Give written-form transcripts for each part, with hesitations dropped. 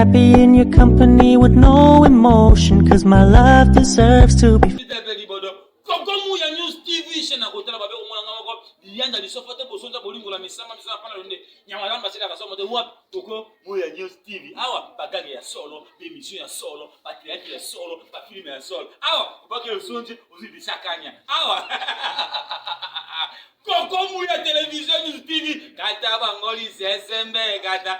happy in your company with no emotion, cause my love deserves to be. Kokomu ya News TV shena kotala babe omona ngako yanda lisofate bosonza bolingo la misama pana londe nyamalamba sela kasoma de wa Kokomu ya News TV awa bagage ya solo émission ya solo patriarche ya solo pa film ya solo awa bake osonje ozibisakanya awa Kokomu ya télévision News TV kata bangoli sesembe kata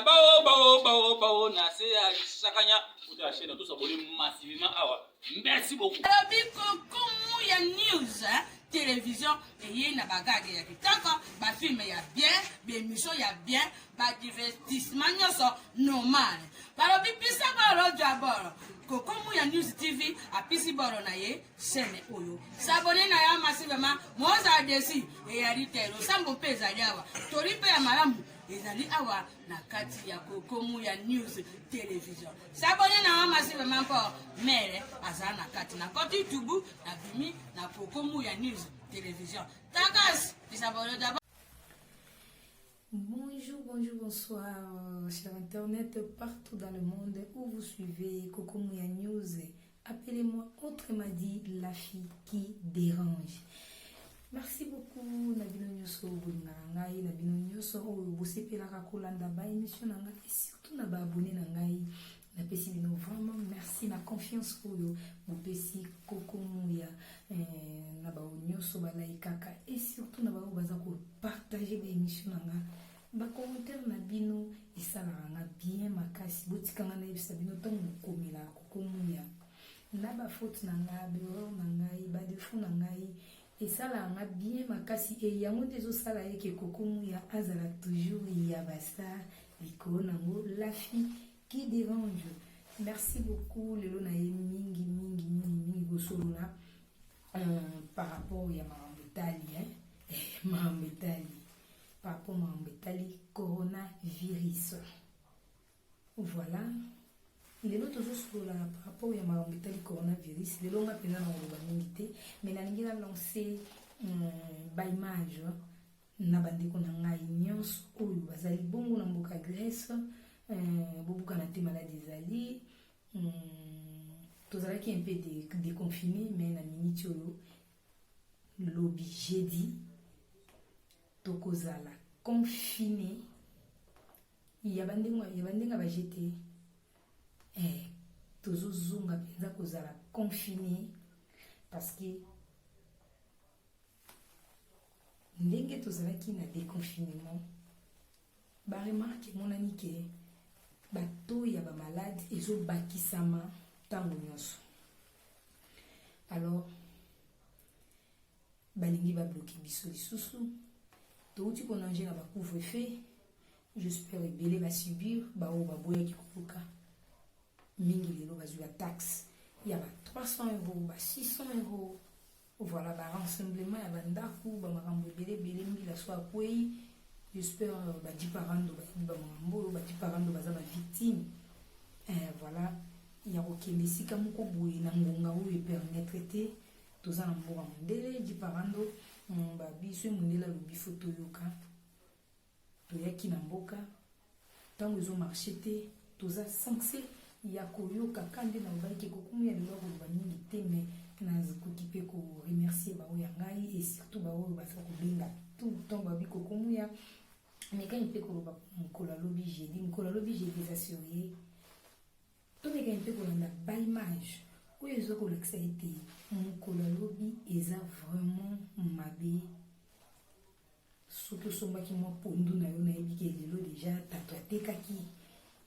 bao na se ya sakanya uta shena to saboli massivement awa. Merci beaucoup. Kokomu ya News télévision et na bagage ya kitaka ba film ya bien, ba émission ya bien, ba divertissement nyoso normal. Para bipisa ba rojo aboro. Kokomu ya News TV apisi boro na ye chaîne oyo. S'abonner na ya massivement moza desi e ya ritero sambo pesa jawa. Toripe ya malamu ezali awa na kati ya Kokomu ya News télévision. S'abonner na massivement pour mere azana kati na koti YouTube na bimi na Kokomu ya News télévision. Takas, s'abonner d'abord. Bonjour, bonsoir, chers internet partout dans le monde où vous suivez Kokomu ya News. Appelez-moi autrement dit la fille qui dérange. Merci beaucoup Nabino Nyoso Ngai Nabino Nyoso Bosepela Kolanda ba émission nanga et surtout na ba abonné nangai na pesi bino vraiment merci na confiance oyo bopesi Kokomu ya na ba Nyoso ba laikaka et surtout na ba baza ko partager ba émission nanga ba commentaire na bino isala nga bien makasi botikanga na yebisa bino tango komela Kokomu ya na ba faute nanga bero nangai ba défaut nangai. Et ça là, on a bien makasi et il y a mon des autres salariés qui Kokomu ya azala toujours il y a basta l'icône la fille qui dérange. Merci beaucoup le lona mingi gosolola par rapport à Mahambetali par rapport à Mahambetali coronavirus. Voilà. Il est toujours sur la par rapport à Mahambetali coronavirus. Les longs appels dans l'urbanité, mais la ligne a lancé by image na bandeko na ngai nyonso oyo bazali bongo na mboka Grèce bobuka na te maladie ezali tozalaki un peu déconfiné mais na minute oyo lobi jeudi tokozala confiné ya bandenga bajete tozozonga penza kozala confiné parce que ndenge tozalaki na déconfinement ba remarque monani ke bato ya ba malade ezobakisama tango nyonso. Alors balingi ba bloquer biso lisusu touti konanje na ba couvre-feu. J'espère ebele ba subir ba o ba boya ki kofuka mingi lelo bazwa taxe ya ba 300 €, ba 600 €. Voilà, bah, rassemblement, il y a bandaku, bah, marambo belé, mingi la soie kwei. J'espère, bah, 10 parents, bah, marambo, bah, 10 parents, bah, ça, bah, victime. Voilà, il y a aucun messi, comme on peut, n'angonga ou il permet traiter. Tous en amour, mandele, 10 parents, bah, biso, mondela, le bifoto yoka. Toyaki namboka. Tant ils ont marché, tous en sanksé. Il y a koyoka, kande na ubaiki, kokumu ya lwa, bah, mingi teme. Nazokokipe ko remercier ba oya ngai et surtout ba oya ba sa ko benga tout le temps ba biko komuya mais quand il peut ko ba mkola lobby jeudi za sérieux to me quand il peut ko na ba image ko ezo ko l'excité mkola lobby eza vraiment mabe surtout somba ki mo pondu na yo na ebike lelo déjà tatouateka ki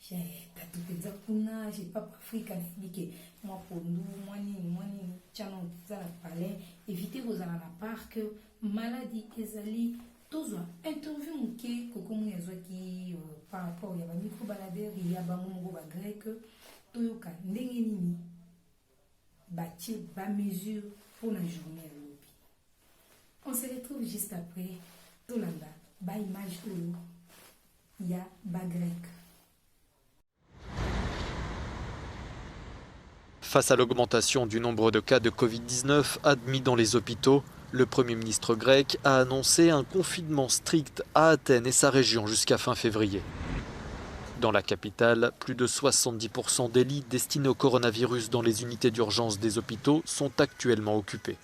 j'ai tatu penza kuna j'ai pas Afrika nibike moi pondu moi ni chano za palais éviter vos à la parc maladie ezali tozo interview muke Kokomu ya zwaki par rapport ya ba micro baladeur ya ba mongo ba grec toyoka ndenge nini bâtir ba mesure pour la journée à l'obi. On se retrouve juste après tolanda ba image oyo ya ba grec. Face à l'augmentation du nombre de cas de Covid-19 admis dans les hôpitaux, le Premier ministre grec a annoncé un confinement strict à Athènes et sa région jusqu'à fin février. Dans la capitale, plus de 70% des lits destinés au coronavirus dans les unités d'urgence des hôpitaux sont actuellement occupés.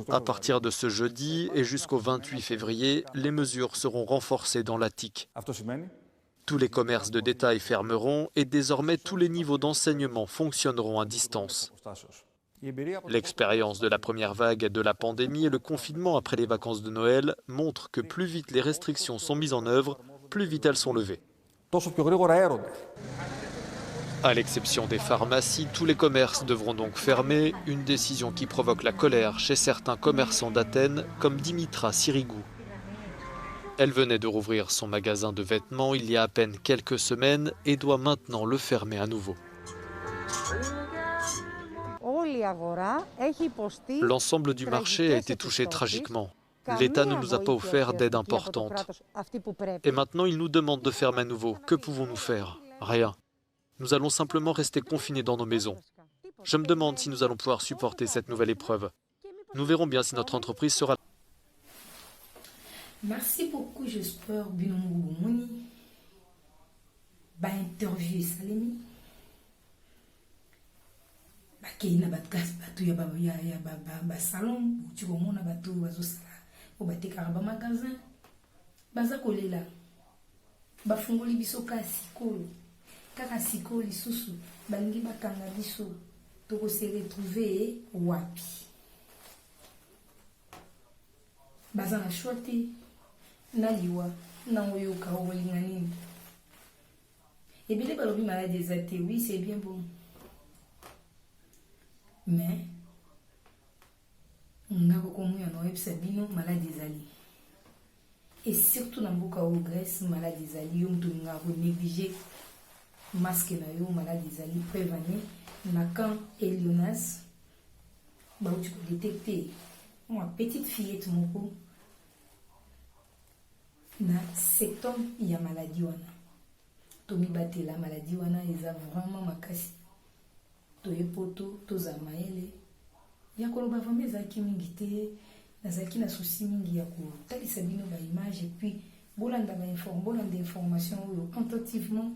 À partir de ce jeudi et jusqu'au 28 février, les mesures seront renforcées dans l'Attique. Tous les commerces de détail fermeront et désormais tous les niveaux d'enseignement fonctionneront à distance. L'expérience de la première vague de la pandémie et le confinement après les vacances de Noël montrent que plus vite les restrictions sont mises en œuvre, plus vite elles sont levées. À l'exception des pharmacies, tous les commerces devront donc fermer, une décision qui provoque la colère chez certains commerçants d'Athènes comme Dimitra Sirigou. Elle venait de rouvrir son magasin de vêtements il y a à peine quelques semaines et doit maintenant le fermer à nouveau. L'ensemble du marché a été touché tragiquement. L'État ne nous a pas offert d'aide importante. Et maintenant, il nous demande de fermer à nouveau. Que pouvons-nous faire? Rien. Nous allons simplement rester confinés dans nos maisons. Je me demande si nous allons pouvoir supporter cette nouvelle épreuve. Nous verrons bien si notre entreprise sera... Merci beaucoup, j'espère Binomo Moni. Interview Salemi. Bakina batkas batu ya salon, tu komona batu bazosala o batekaka ba magasin. Baza kolela. Bafungoli biso sikolo. Kaka sikolo lisusu balingi bakanga biso. Toko se retrouver wapi. Baza na shoti na liwa na oyoka olinga nini. Ebile balobi maladie des athées, oui, c'est bien bon. Mais on a reconnu un web sabino maladie des alliés. Et surtout dans beaucoup de Grèce, maladie des alliés, on a négligé masque na yo maladie des alliés prévenir na quand Elionas bah tu peux détecter moi petite fillette moko na septembre il y a maladie wana tomi batela maladie wana ils a vraiment makasi toye poto toza maele ya koloba vraiment ezaki mingi te nazaki na souci mingi ya kotalisa bino ba image et puis bolanda ba information attentivement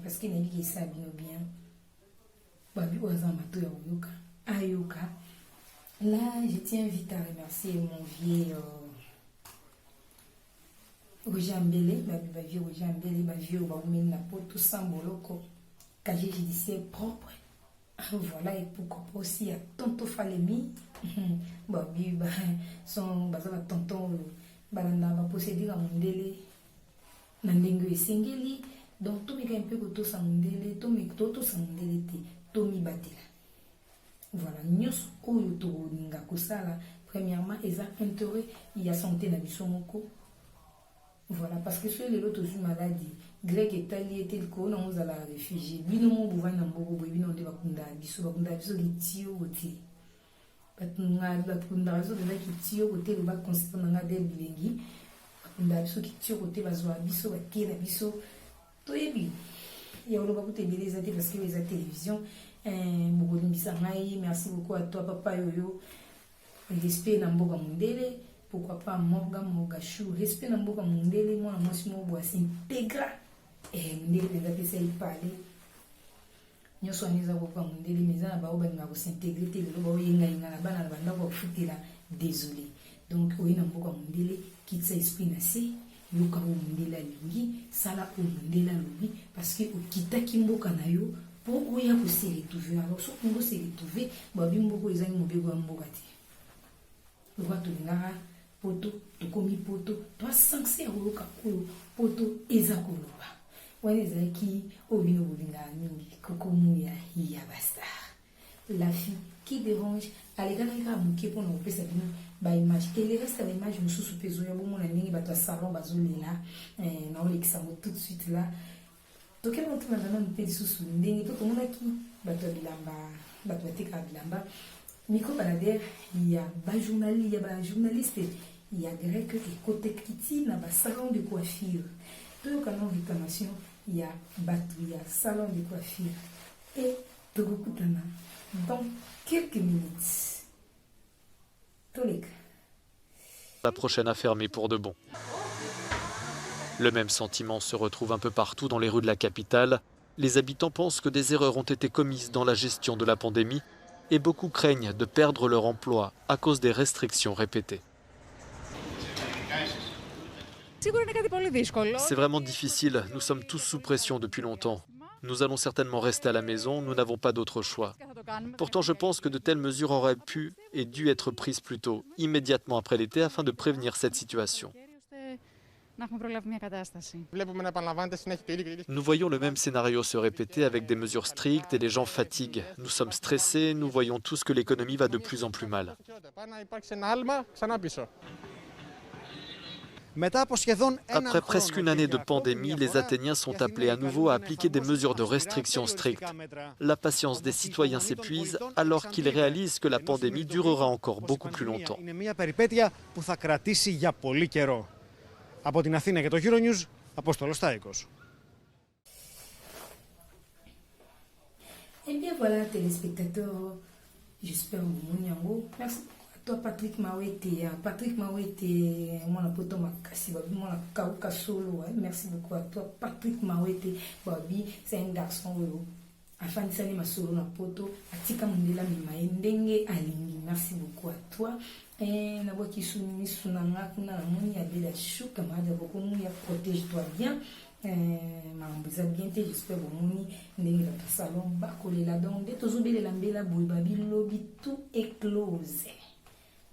parce que nabi ki sa bino bien babi waza mato ya oyoka ayoka. Là je tiens vite à remercier mon vieux Roger Ambele, ma vieux Roger Ambele, ma vieux Baoumine Napoto, Samboloko, casier judiciaire propre. Voilà, et pourquoi pas aussi à Tonto Falemi, Babi, son bazala tonton, Balanda va posséder à Mondele, Nandengo et Sengeli, donc tout me un peu que tout ça Mondele, tout me toto ça Mondele, Tomi Batela. Voilà, nous sommes au Ninga Kosala, premièrement, ils ont intérêt, il y a santé na bisomoko. Voilà, parce que sur les autres maladies, grec et tali était le corona, on a la réfugié. Binomo bouvan nambobo, bino de bakunda, biso qui tio oti. Bakunda biso de qui tio oti, le bac consistant dans des bilingi. Bakunda biso qui tio oti, bazoa biso, bakira biso. Toyebi. Il y a le bac de les athées parce que les télévision. Merci beaucoup à toi, papa Yoyo. Respect Namboga Mundele. Pourquoi pas Morgan Mogachou, respect dans Boka Mundele, moi, moi, si moi, bois s'intégra. Et Mundele, les appels, ça y parler. Nous sommes à Boka Mundele, mais à Baoba, nous avons s'intégrer, le Lobo, Yenga, la Bana, la Banda, foutre là, désolé. Donc, oui, Namboka Mundele, quitte sa esprit nassé, Yoka Mundela Lingi, Sala Mundela Lobi, parce que au Kita Kimboka Nayo, pour oya ko se retrouver, alors, so on se retrouver, Babi Mboko, ils ont mobile ou Mbogati. Le roi Tolingara. Poto, tokomi poto, toi 500 € kakolo, poto ezakoloba. Wane zaki obino bolinga mingi, kokomu ya basta. La fille qui dérange, alekana ka muke pona opesa bino ba image. Et le reste de l'image mususu pezo ya bomo na ningi bato salon bazolela, na olekisa mo tout de suite là. Donc elle montre maintenant une petite sous ndenge to komona ki bato bilamba, bato teka bilamba. Miko balader, il y a ba journaliste, il y a grec et côté critique dans le salon de coiffure. Tout le canal d'information, il y a Batouya, salon de coiffure. Et Togokutana, dans quelques minutes. Tolek. La prochaine a fermé pour de bon. Le même sentiment se retrouve un peu partout dans les rues de la capitale. Les habitants pensent que des erreurs ont été commises dans la gestion de la pandémie et beaucoup craignent de perdre leur emploi à cause des restrictions répétées. C'est vraiment difficile, nous sommes tous sous pression depuis longtemps. Nous allons certainement rester à la maison, nous n'avons pas d'autre choix. Pourtant, je pense que de telles mesures auraient pu et dû être prises plus tôt, immédiatement après l'été, afin de prévenir cette situation. Nous voyons le même scénario se répéter avec des mesures strictes et les gens fatiguent. Nous sommes stressés, nous voyons tous que l'économie va de plus en plus mal. Après presque une année de pandémie, les Athéniens sont appelés à nouveau à appliquer des mesures de restriction strictes. La patience des citoyens s'épuise alors qu'ils réalisent que la pandémie durera encore beaucoup plus longtemps. Από την Αθήνα και το Euronews, Απόστολος Στάικος. Eh bien voilà, téléspectateurs, j'espère que vous avez merci à toi Patrick Mawete. Patrick Mawete, moi la poto makasi, babi moi la kauka solo. Merci beaucoup à toi Patrick Mawete. Babi, c'est un garçon afin de saluer ma solo na poto. Atika mundela mima ndenge alingi. Merci beaucoup à toi. Na boki suni sunanga kuna na moni ya bela shuka maja boko mu ya protège-toi bien. Mambuza bien te j'espère que moni ndenge la salon bakole la donc de tozobele la mbela boy babi lobby tout éclose.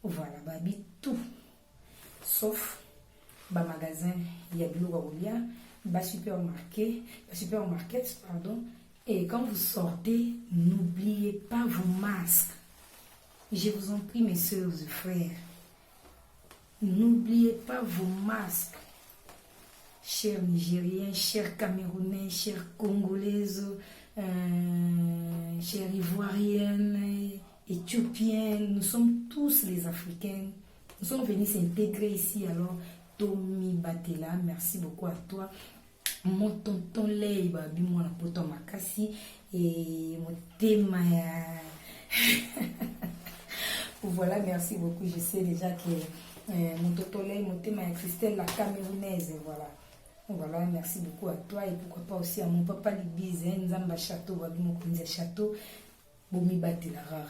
Voilà babi tout sauf ba magasin ya biloko kolia ba supermarket pardon. Et quand vous sortez, n'oubliez pas vos masques. Je vous en prie, mes sœurs et frères, n'oubliez pas vos masques. Chers Nigériens, chers Camerounais, chers Congolaises, chers Ivoiriennes, Éthiopiennes, nous sommes tous les Africains. Nous sommes venus s'intégrer ici. Alors, Tommy Batela, merci beaucoup à toi. Mon tonton Lei, babi, moi la poto makasi, et mon thème. Voilà, merci beaucoup. Je sais déjà que mon totolé, mon thème est Christelle, la Camerounaise. Voilà. Voilà, merci beaucoup à toi et pourquoi pas aussi à mon papa Libize, Nzamba Château, Babi Mokonze Château, Bomi Batela Rara.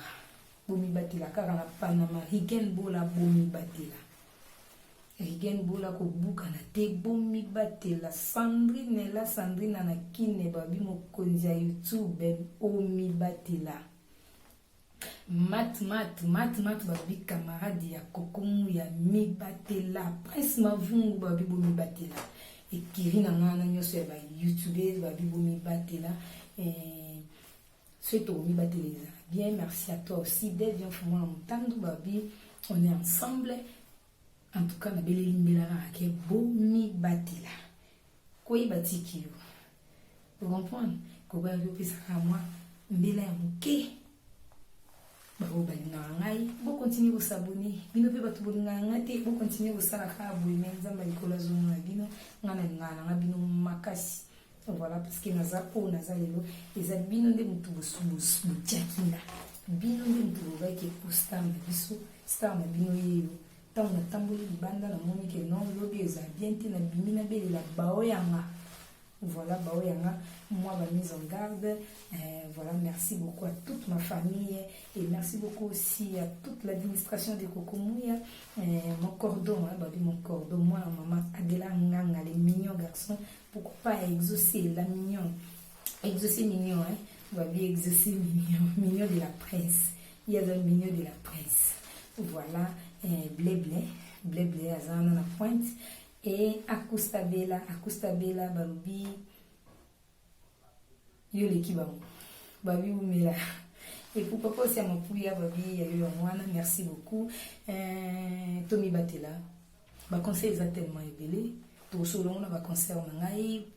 Bomi Batela Kara na Panama, Higen Bola Bomi Batela. Higen Bola Kobuka na te Bomi Batela. Sandrine la Sandrine na Kine, Babi Mokonze YouTube, Omi Batela. Mat, babi camarade ya kokomu ya mi batela. Prince Mavungu babi bo mi batela. Et Kiri na ngana nyoso ya ba YouTube babi bo mi batela. Souhaite au mi batela. Bien, merci à toi aussi. Dès bien fumona mutando babi. On est ensemble. En tout cas, na belle limbela ke bo mi batela. Koi batiki yo. Vous comprenez? Ko ba yo pesa moi mbela ya muke. Vous continuez à vous abonner. Vous ne pouvez pas vous continuer à vous voilà, parce que nous avons les abîmes de voilà, moi ma mise en garde. Voilà, merci beaucoup à toute ma famille et merci beaucoup aussi à toute l'administration de Kokomouya. Mon cordon, mon cordon, moi, maman Adela Nganga, les mignons garçons, pourquoi pas exaucer la mignon, exaucer mignon, babi exaucer mignon de la presse. Il y a le mignon de la presse. Voilà, blé, azana la pointe. Et Akusta Bella, babi, yo le kibamo, babi oumela. Et pourquoi pas aussi à mon pouya, babi, yo mwana, merci beaucoup. Tommy Batela, ba conseil exactement ébélé. Tout solo on a ba conseil on a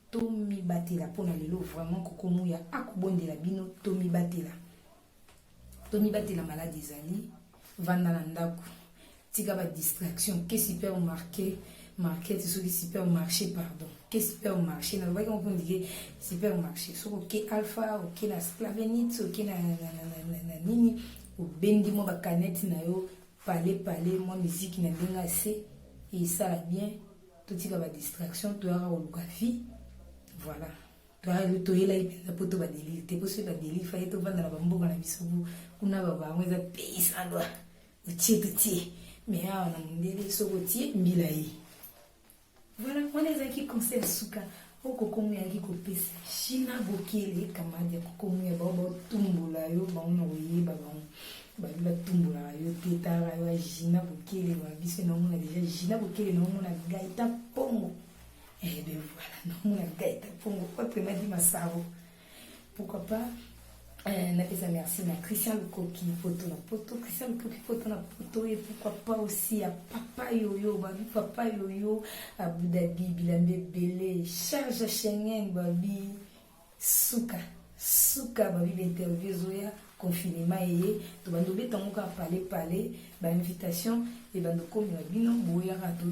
Tommy Batela pour na lelo vraiment kokomuya akubonde la bino Tommy Batela. Tommy Batela malade ezali, vanda na ndaku. Tika ba distraction, que super marqué. Market sur les supermarchés, pardon. Qu'est-ce supermarché? N'a pas qu'on dit supermarché. Sur OK alpha, OK la sclavenite, OK na nini, ou bendi mo ba canette na yo, parler, moi musique na bien assez et ça va bien. totika badistraction toyaka koluka vie voilà toyela ipenza mpo to badelire te mpo soki badelire faye tovanda na bamboka na biso kuna babango eza peisandwa otie totie mais awa na mondele soki otie mbila ye voilà wana ezalaki conseil ya suka oyo kokomu yaki kopesa china bokele kamadi ya kokomu ya bao baotumbola yo bango na koyeba bango babi batumbolaka yo te tara yo agina bokele babiso naomona deja gina bokele naomona gaita pongo ben voilà naomona gaita pongo autrement dit masaro pourquoi pas napesa merci na Christian Lukoki poto na poto Christian Lukoki poto na poto et pourquoi pas aussi à papa yoyo babi papa yoyo Abu Dhabi Bilambe Belé charge Schengen babi suka babi interview zoya confinement eye to bando betango ka parler ba invitation et bando comme bino boya ka to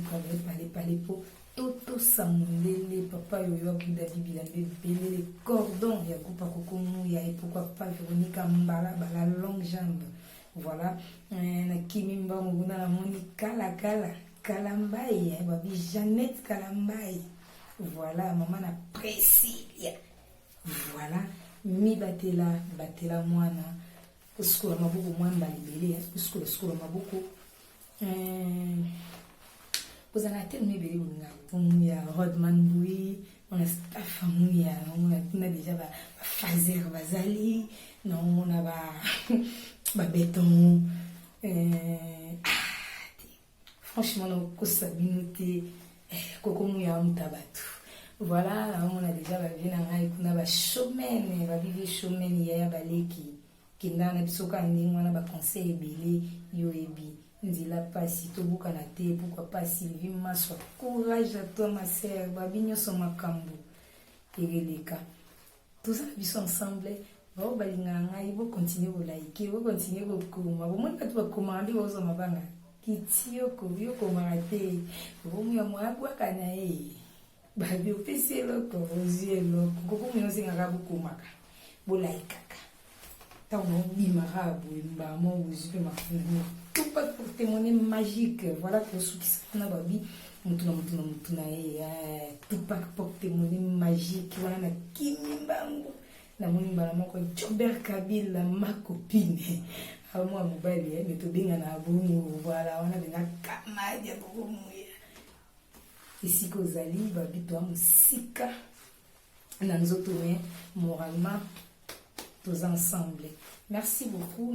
parler po toto samundele papa yoyo Abu Dhabi Bilambe Belé les cordons ya coupa kokomu ya et pourquoi pas Véronica Mbala bala longue jambe voilà na kimimba muguna na moni kala kalambai babi Jeannette Kalambai voilà maman na Priscilla voilà mi batela mwana kuskula maboko mwamba libele kuskula maboko ozana te mibele unga ya Rodman Bui on a staff ya on a déjà ba fazer bazali non on a ba béton franchement no kosabinote kokomu ya mtabatu voilà on a déjà ba vina ngai kuna ba showmen ba bibi showmen ya baleki kindana bisoka ndingo na ba conseil ebele yo ebi nzila pasi tobuka na te pourquoi pas Sylvie Maswa courage à toi ma sœur babi nyoso makambo eleleka tout ça biso ensemble ba balinga ngai bo continuer ko like bo continuer ko kuma bo mon patu ba commander bo zo mabanga kitio ko yo ko marate bo mu ya mwa kwa kana babi opesi eloko ozielo koko mu yosinga ka bo kumaka bo like kaka tant bimara bo mbamo ozipe mafuno tout pas pour témoigner magique voilà pour ceux qui sont babi mutuna tout pas pour témoigner magique voilà na kimimbango na moni bala moko Jobert Kabila ma copine a moi mobali mais to benga na bongo voilà on a benga kamadi bongo ici kozali babi to musika na nzoto moralement tous ensemble merci beaucoup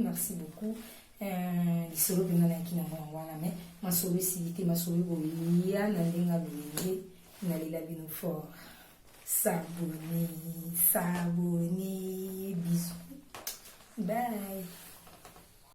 lisolo mpenza nayaki nango yango wana me masolo esili te masolo boya na ndenge alolenge nalela bino fort saboni bisou bye